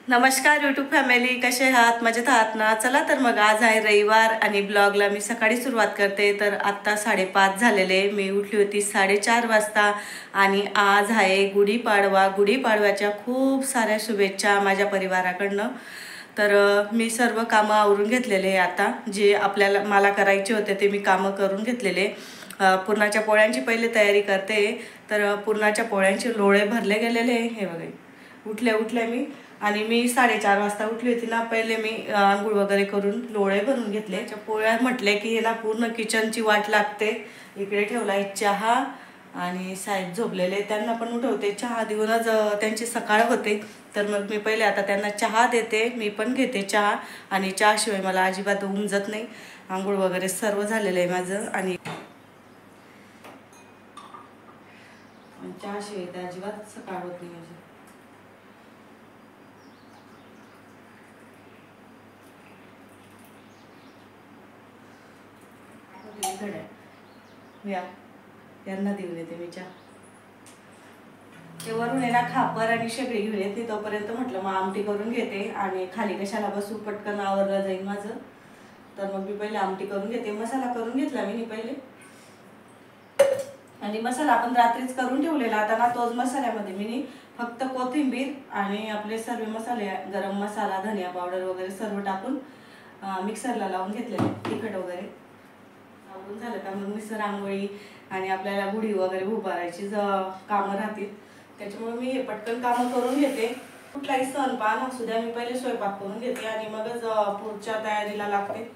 नमस्कार YouTube family, कसे आहात? मजेत आहात ना? चला तर मग आज आहे रविवार आणि ब्लॉगला मी सकाळी सुरुवात करते. तर आत्ता 5:30 झालेले. मी उठली होती 4:30 वाजता आणि आज आहे गुढीपाडवा. गुढीपाडव्याच्या खूप साऱ्या शुभेच्छा माझ्या परिवाराकडनं. तर मी सर्व कामं आवरून घेतलेले आहे. आता जे मला करायचे होते ते मी कामं करून घेतलेले. पुरणाच्या पोळ्यांची पहिले तयारी करते. तर पुरणाच्या पोळ्यांचे लोळे भरले गेलेले. हे बघा, उठल्या मी आणि मी 4:30 वाजता उठली होती ना. पहिले मी आंघोळ वगैरे करून लोळे भरून घेतले. पोळ्या म्हटले की ना पूर्ण किचनची वाट लागते. इकडे ठेवला आहे चहा आणि साहेब झोपलेले, त्यांना पण उठवते. चहा देऊनच त्यांची सकाळ होते. तर मग मी पहिले आता त्यांना चहा देते, मी पण घेते चहा. आणि चहाशिवाय मला अजिबात उमजत नाही. आंघोळ वगैरे सर्व झालेलं आहे माझं आणि चहाशिवाय तर अजिबात सकाळ होत नाही माझी. यांना देऊन येते मी चहा. ते वरून आहे ना खापर आणि शेगडी घेऊन येते. तोपर्यंत म्हटलं मग आमटी करून घेते आणि खाली कशाला बसू, पटकन आवरलं जाईल माझं. तर मग मी पहिले आमटी करून घेते. मसाला करून घेतला मी पहिले आणि मसाला आपण रात्रीच करून ठेवलेला. आता ना तोच मसाल्यामध्ये मी फक्त कोथिंबीर आणि आपले सर्व मसाले, गरम मसाला, धनिया पावडर वगैरे सर्व टाकून मिक्सरला लावून घेतलेले. तिखट वगैरे लावून झालं का मग मिसळ, रांगोळी आणि आपल्याला गुढी वगैरे उभारायची कामं राहतील. त्याच्यामुळे मी हे पटकन कामं करून घेते. कुठलाही सण पान असू द्या, मी पहिले स्वयंपाक करून घेते आणि मगच पुढच्या तयारीला लागते.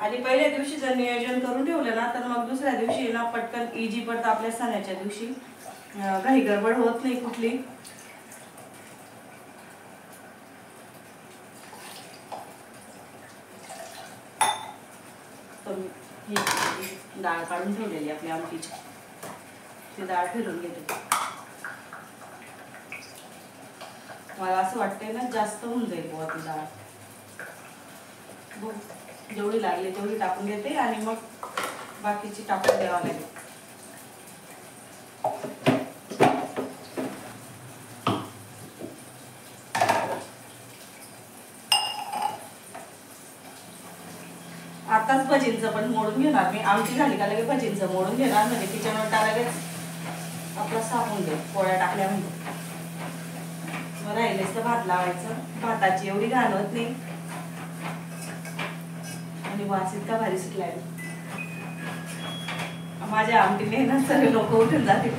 आणि पहिल्या दिवशी जर नियोजन करून ठेवलं ना तर मग दुसऱ्या दिवशी ना पटकन इजी पडतं. आपल्या सणाच्या दिवशी काही गडबड होत नाही कुठली. डाळ काढून ठेवलेली आपली आमटीची, ती डाळ फिरून घेते. मला असं वाटतंय ना जास्त होऊन जाईल बुवा ती डाळ. जेवढी लागली तेवढी टाकून घेते आणि मग बाकीची टाकून द्यावं लागेल. आताच भजींचं पण मोडून घेणार मी. आमटी झाली का लगेच भजींचं मोडून घेणार, म्हणजे किचन वाटा लगेच आपला साफ होऊन जाईल पोळ्या टाकल्या म्हणजे. मग राहिलेच तर भात लावायचं. भाताची एवढी घाण होत नाही आणि वास इतका भारी सुटलाय माझ्या आमटीने ना. सर्व लोक उठून जाते.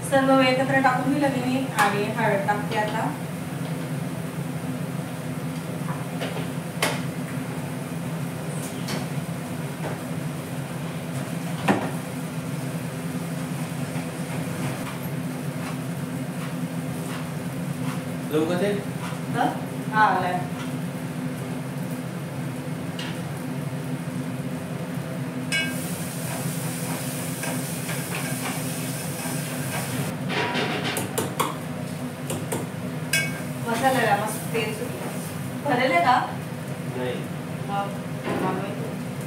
सर्व एकत्र टाकून दिलं मी आणि हळद टाकते आता. मसाल्याला मस्त तेल सुटलं. भरेल का नाही?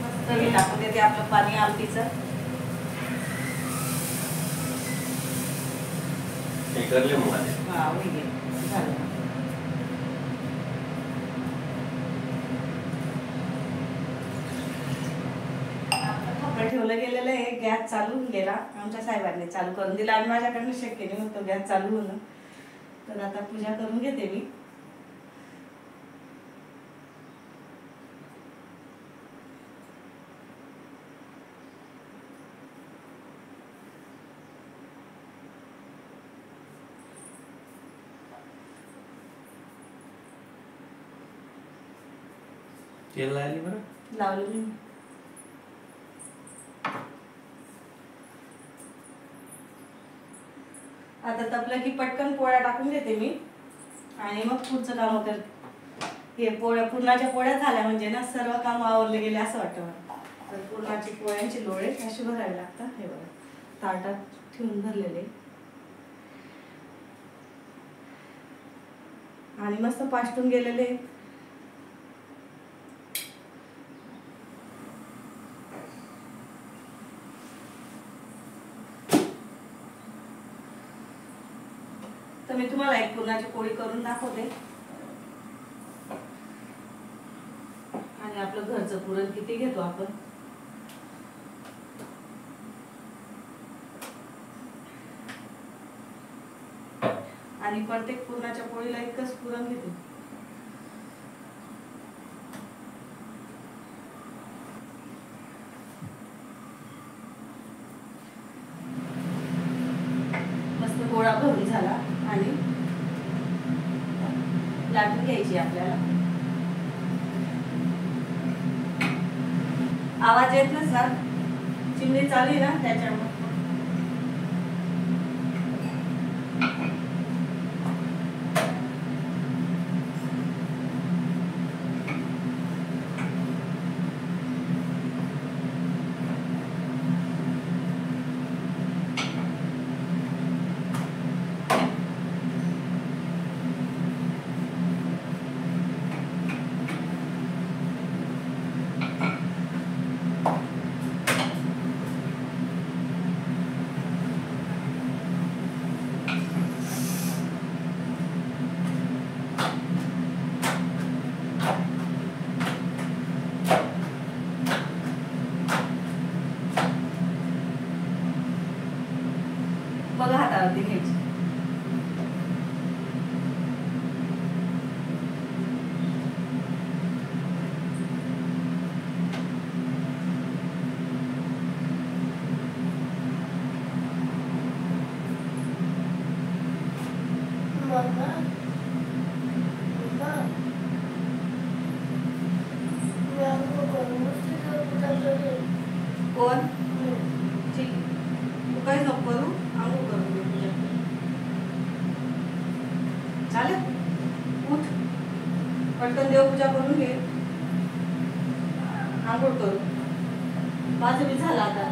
मस्त मी टाकून देते आपलं पाणी आमटीचं. हा झालं. ठेवलं गेलेलं आहे. गॅस चालू होऊन गेला. आमच्या साहेबांनी चालू करून दिला आणि माझ्याकडनं शक्य नाही होतं गॅस चालू होणं. तर आता पूजा करून घेते मी. तेल लावली बरं, लावलं मी. आता तपलं की पटकन पोळ्या टाकून घेते मी आणि मग पुढचं काम करते. हे पुरणाच्या पोळ्या झाल्या म्हणजे ना सर्व काम आवरले गेले असं वाटतं मला. तर पुरणाची पोळ्यांची लोळे अशी भरावे लागतात. हे बघा ताटात ठेवून भरलेले आणि मस्त पाष्टून गेलेले मी तुम्हाला एक पुरणाची पोळी करून दाखवते. आणि आपलं घरचं पुरण किती घेतो आपण. आणि प्रत्येक पुरणाच्या पोळीला एकच पुरण घेतो. मस्त गोळा भरून झाला आणि लाटून घ्यायची आपल्याला. आवाज येत नसला, चिमणी चालू आहे ना त्याच्यामुळे. बघा हातावरती घ्यायची. कोण ठीक, तू काही नको करू, आंघोळ करून घे तुझ्या. चालेल, उठ पटकन देवपूजा करून घे, आंघोळ करू. माझं बी झालं आता.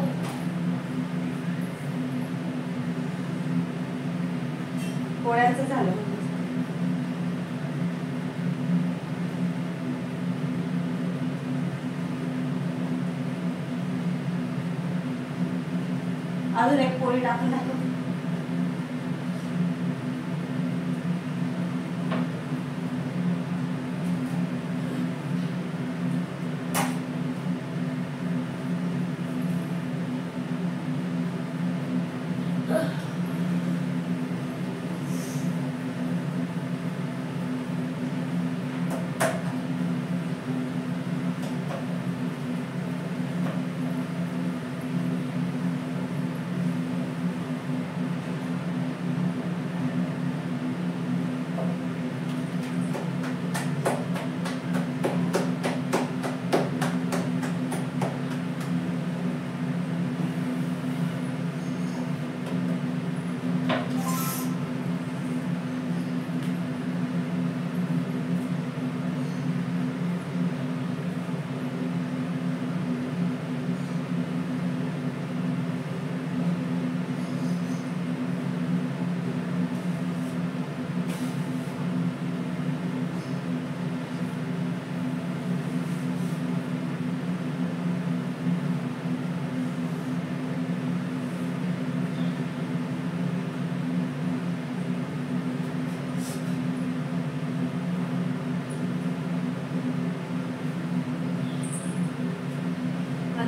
पोळ्यांचं झालं. अजून एक पोळी टाकून दाखव.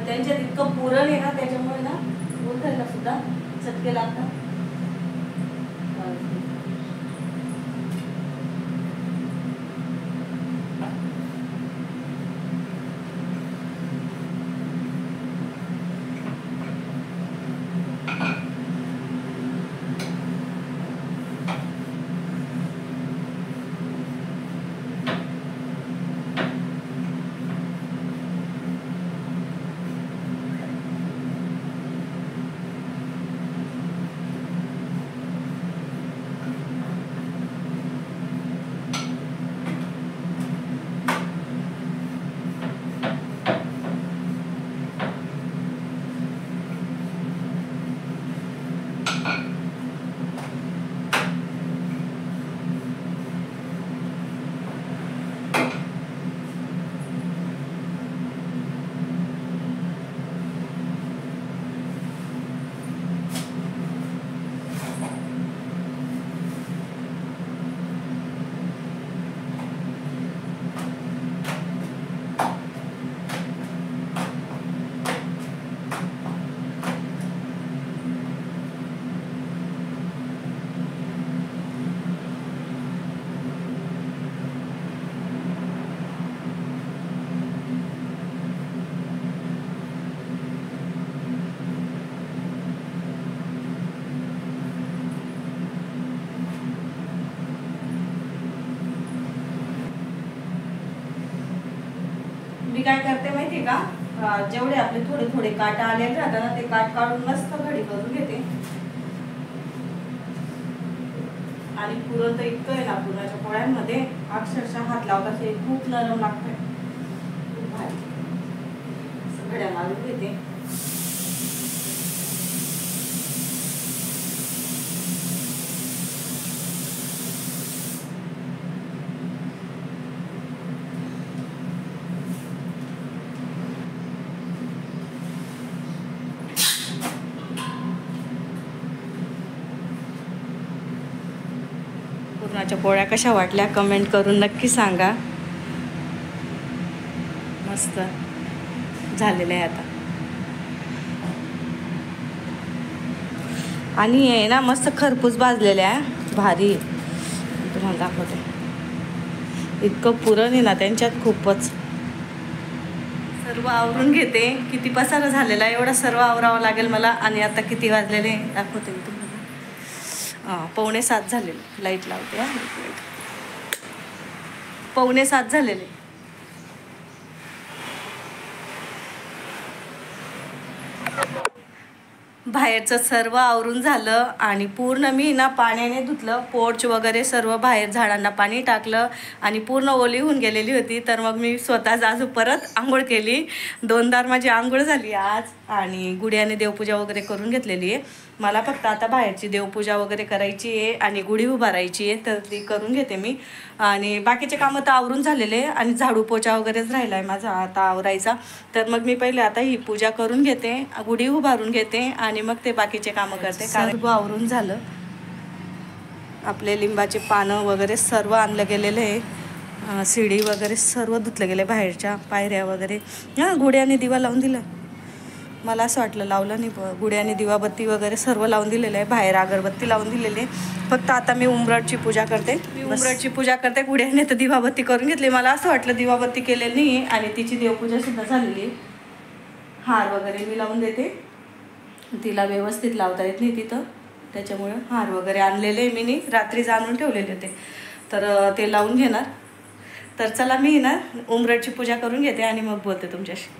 त्यांच्यात इतकं पुरण आहे ना, त्याच्यामुळे ना उठायला सुद्धा चटके लागतात. मी काय करते माहिती का, जेवढे आपले थोडे थोडे काटा आलेले राहतात ना, ते काट काढून मस्त घडी करून घेते. आणि पुरण तर इतकं आहे ना पुरणाच्या पोळ्यांमध्ये, अक्षरशः हात लावला की खूप नरम लागतंय, खूप भारी. घड्या मारून घेते. पुरणाच्या पोळ्या कशा वाटल्या कमेंट करून नक्की सांगा. मस्त झालेलं आहे आता. आणि आहे ना मस्त खरपूस भाजलेल्या आहे, भारी. तुम्हाला दाखवते, इतकं पुरण आहे ना त्यांच्यात खूपच. सर्व आवरून घेते. किती पसारा झालेला आहे, एवढा सर्व आवरावं लागेल मला. आणि आता किती वाजलेले दाखवते मी तुम्हाला. 6:45 झालेले. लाईट लावते. 6:45 झालेले. बाहेरचं सर्व आवरून झालं आणि पूर्ण मी ना पाण्याने धुतलं. पोर्च वगैरे सर्व बाहेर झाडांना पाणी टाकलं आणि पूर्ण ओली होऊन गेलेली होती. तर मग मी स्वतःच आज परत आंघोळ केली. 2दार माझी आंघोळ झाली आज. आणि गुढ्याने देवपूजा वगैरे करून घेतलेली आहे. मला फक्त आता बाहेरची देवपूजा वगैरे करायची आहे आणि गुढी उभारायची आहे, तर ती करून घेते मी. आणि बाकीचे कामं तर आवरून झालेले आणि झाडू पोछा वगैरेच राहिला आहे माझा आता आवरायचा. तर मग मी पहिले आता ही पूजा करून घेते, गुढी उभारून घेते आणि मग ते बाकीचे कामं करते. सर्व आवरून झालं. आपले लिंबाचे पानं वगैरे सर्व आणलं गेलेलं आहे. शिडी वगैरे सर्व धुतलं गेले, बाहेरच्या पायऱ्या वगैरे. गुढ्याने दिवा लावून दिला. मला असं वाटलं लावलं नाही, गुढ्याने दिवाबत्ती वगैरे सर्व लावून दिलेलं आहे. बाहेर अगरबत्ती लावून दिलेली आहे. फक्त आता मी उंबरठची पूजा करते. गुढ्याने तर दिवाबत्ती करून घेतली. मला असं वाटलं दिवाबत्ती केलेली नाही आणि तिची देवपूजासुद्धा झालेली आहे. हार वगैरे मी लावून देते. तिला व्यवस्थित लावता येत नाही तिथं, त्याच्यामुळं हार वगैरे आणलेले मी रात्री आणून ठेवलेले होते, तर ते लावून घेणार. तर चला मी ना उंबरठची पूजा करून घेते आणि मग बोलते तुमच्याशी.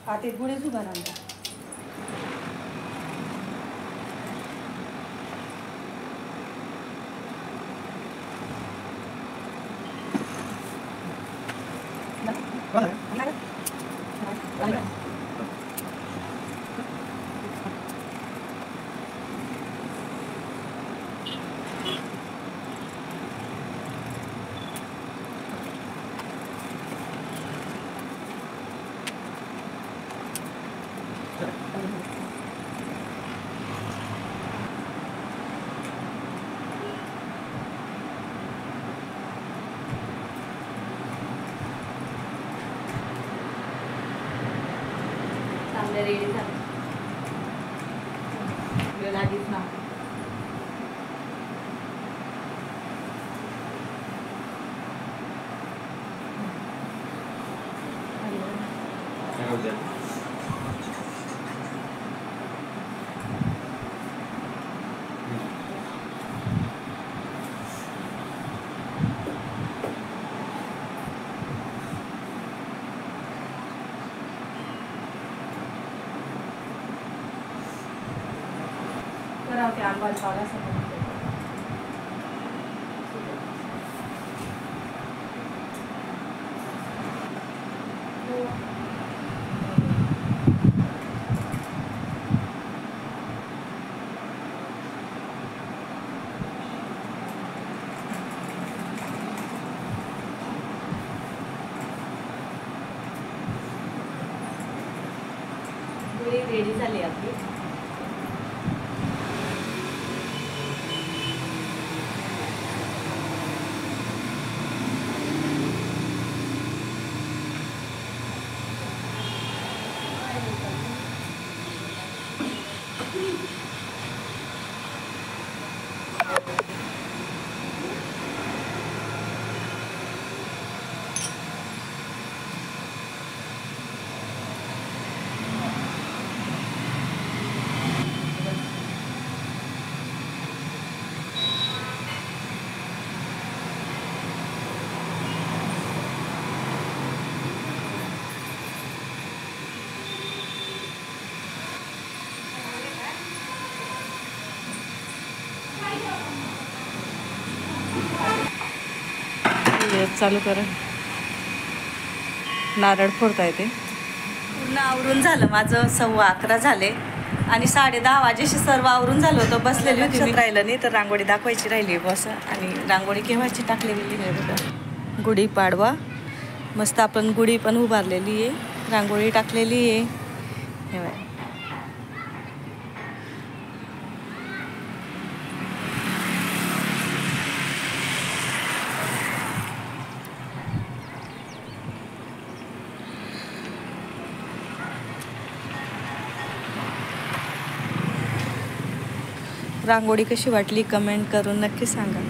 आता गुढीच उभा राहणार. रेडी झालं लागेच ना. करावं ते आंबाल पाला समोर. रेडी झाली आपली. चालू करा. नारळ फोडता येते. पूर्ण आवरून झालं माझं. 11:15 झाले आणि 10:30 वाजेशी सर्व आवरून झालं होतं. बसलेली होती मी. राहिलं नाही तर रांगोळी दाखवायची राहिली बस. आणि रांगोळी केव्हाची टाकलेली आहे बघा. गुढीपाडवा मस्त आपण गुढी पण उभारलेली आहे. रांगोळी टाकलेली आहे. हे बघा. रांगोळी कशी वाटली कमेंट करून नक्की सांगा.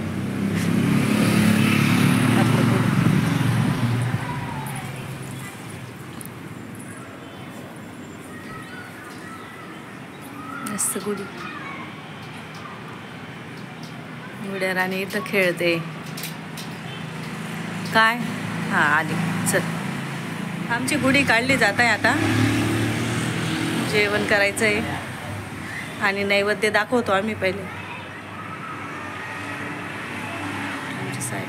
मस्त गुढी. गुड्या राणी इथं खेळते काय. हां आली. चल आमची गुढी काढली जात आहे. आता जेवण करायचं आहे आणि नैवेद्य दाखवतो आम्ही पहिले. आमची साईड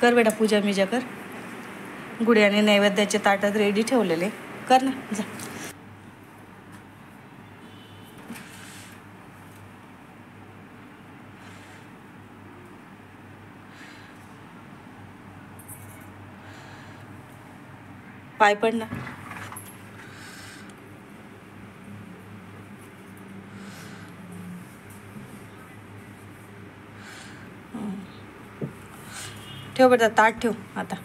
कर बेटा. पूजा मिजा कर. गुड्याने नैवेद्याचे ताटात रेडी ठेवलेले. कर ना जा. पाय पड ना. ठेव बेटा. ताट ठेव आता.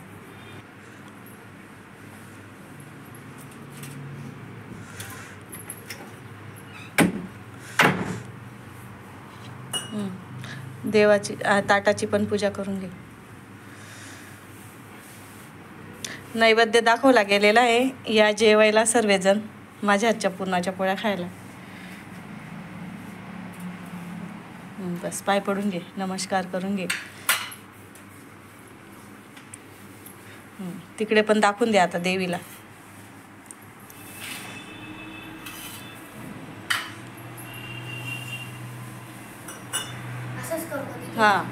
देवाची ताटाची पण पूजा करून घे. नैवेद्य दाखवला गेलेला आहे. या जेवायला सर्वजण माझ्या हातच्या पुरणाच्या पोळ्या खायला. बस पाय पडून घे. नमस्कार करून घे. तिकडे पण दाखवून दे आता देवीला. हां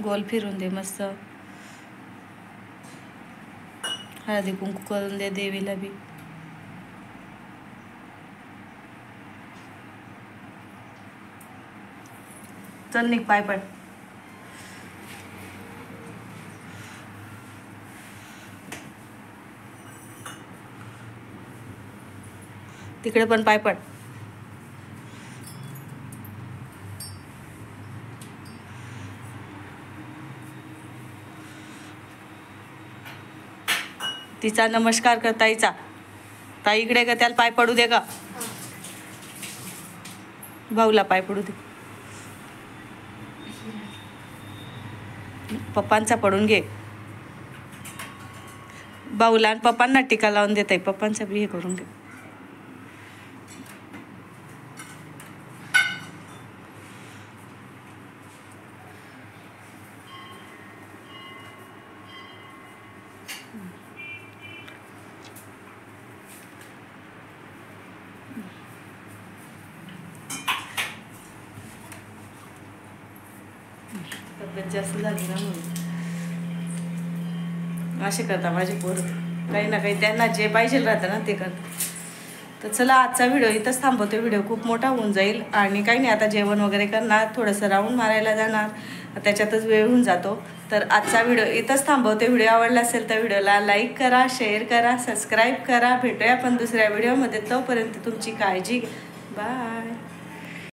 गोल फिरून दे मस्त. हळदी कुंकू करून दे देवीला बी. चल निघ. पाय पड. तिकडे पण पाय पड. तिचा नमस्कार कर ताईचा. ताई इकडे का. त्याला पाय पडू दे का. भाऊला पाय पडू दे. पप्पांचा पडून घे. भाऊला आणि पप्पांना टीका लावून देत आहे. पप्पांचं बी हे करून घे. तब्येत जास्त झाली ना म्हणून असे करता माझे पोरं. काही ना काही त्यांना जे पाहिजे राहतं ना ते करतात. तर चला आजचा व्हिडिओ इथंच थांबवतो. व्हिडिओ खूप मोठा होऊन जाईल आणि काही नाही, आता जेवण वगैरे करणार, थोडंसं राऊंड मारायला जाणार, त्याच्यातच वेळ होऊन जातो. तर आजचा व्हिडिओ इथंच थांबवते. व्हिडिओ आवडला असेल तर व्हिडिओला लाईक करा, शेअर करा, सबस्क्राईब करा. भेटूया आपण दुसऱ्या व्हिडिओमध्ये. तोपर्यंत तुमची काळजी घ्या. बाय.